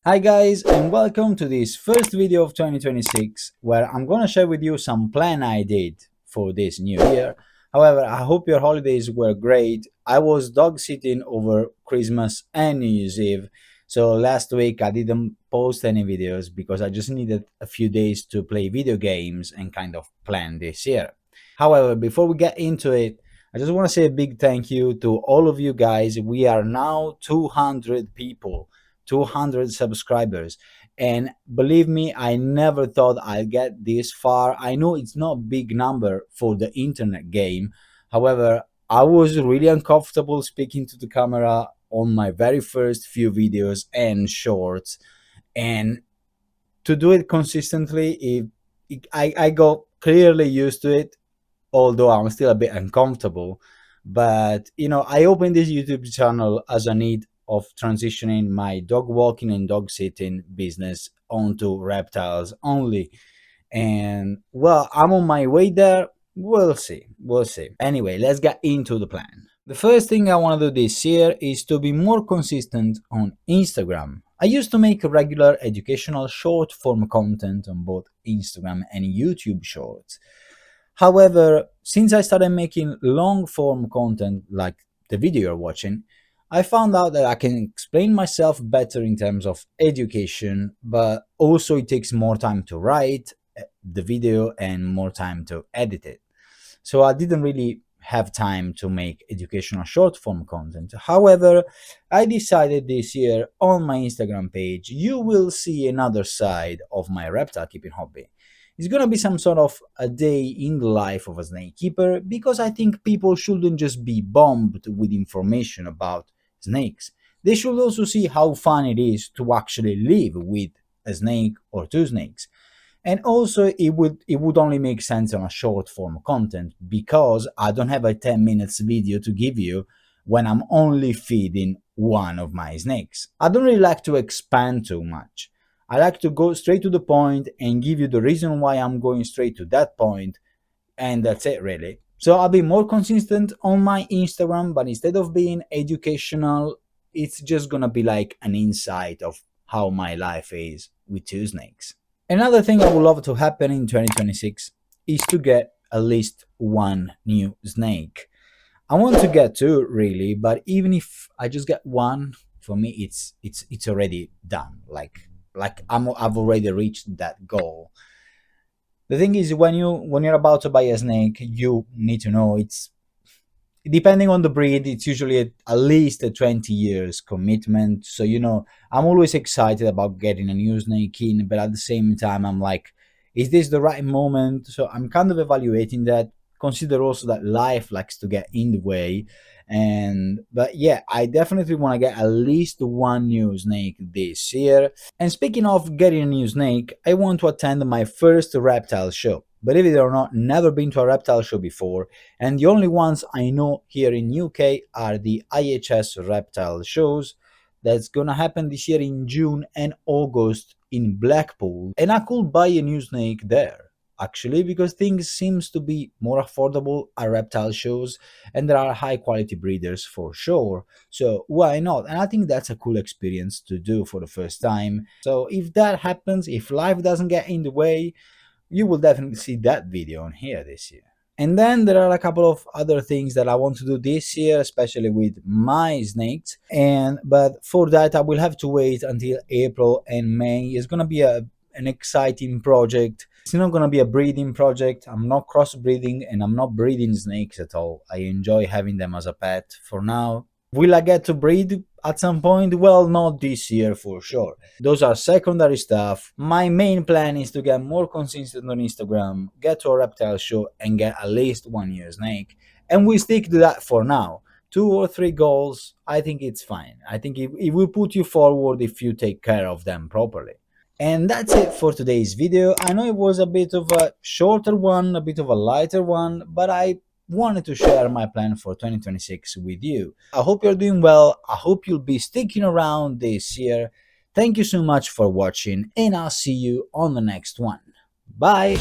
Hi guys, and welcome to this first video of 2026 where I'm gonna share with you some plan I did for this new year. However, I hope your holidays were great. I was dog sitting over Christmas and New Year's Eve, so last week I didn't post any videos because I just needed a few days to play video games and kind of plan this year. However, before we get into it, I just want to say a big thank you to all of you guys. We are now 200 people, 200 subscribers. And believe me, I never thought I'd get this far. I know it's not a big number for the internet game. However, I was really uncomfortable speaking to the camera on my very first few videos and shorts. And to do it consistently, I got clearly used to it, although I'm still a bit uncomfortable. But I opened this YouTube channel as a need of transitioning my dog walking and dog sitting business onto reptiles only. And well, I'm on my way there. We'll see. We'll see. Anyway, let's get into the plan. The first thing I want to do this year is to be more consistent on Instagram. I used to make regular educational short form content on both Instagram and YouTube shorts. However, since I started making long form content like the video you're watching, I found out that I can explain myself better in terms of education, but also it takes more time to write the video and more time to edit it. So I didn't really have time to make educational short form content. However, I decided this year on my Instagram page, you will see another side of my reptile keeping hobby. It's gonna be some sort of a day in the life of a snake keeper because I think people shouldn't just be bombed with information about snakes. They should also see how fun it is to actually live with a snake or two snakes. And also it would only make sense on a short form content because I don't have a 10 minutes video to give you when I'm only feeding one of my snakes. I don't really like to expand too much. I like to go straight to the point and give you the reason why I'm going straight to that point, and that's it really. So I'll be more consistent on my Instagram, but instead of being educational, it's just gonna be like an insight of how my life is with two snakes. Another thing I would love to happen in 2026 is to get at least one new snake. I want to get two really, but even if I just get one, for me it's already done. I've already reached that goal. The thing is, when you're about to buy a snake, you need to know it's depending on the breed. It's usually at least a 20 years commitment. So I'm always excited about getting a new snake in, but at the same time, I'm like, is this the right moment? So I'm kind of evaluating that. Consider also that life likes to get in the way. And but yeah, I definitely want to get at least one new snake this year. And speaking of getting a new snake, I want to attend my first reptile show. Believe it or not, never been to a reptile show before, and the only ones I know here in UK are the IHS reptile shows that's gonna happen this year in June and August in Blackpool, and I could buy a new snake there actually because things seems to be more affordable at reptile shows and there are high quality breeders for sure, so why not? And I think that's a cool experience to do for the first time. So if that happens, if life doesn't get in the way, you will definitely see that video on here this year. And then there are a couple of other things that I want to do this year, especially with my snakes. And but for that, I will have to wait until April and May. It's gonna be an exciting project. It's not gonna be a breeding project. I'm not crossbreeding and I'm not breeding snakes at all. I enjoy having them as a pet for now. Will I get to breed at some point? Well, not this year for sure. Those are secondary stuff. My main plan is to get more consistent on Instagram, get to a reptile show, and get at least one new snake. And we stick to that for now. 2 or 3 goals, I think it's fine. I think it will put you forward if you take care of them properly. And that's it for today's video. I know it was a bit of a shorter one, a bit of a lighter one, but I wanted to share my plan for 2026 with you. I hope you're doing well. I hope you'll be sticking around this year. Thank you so much for watching, and I'll see you on the next one. Bye!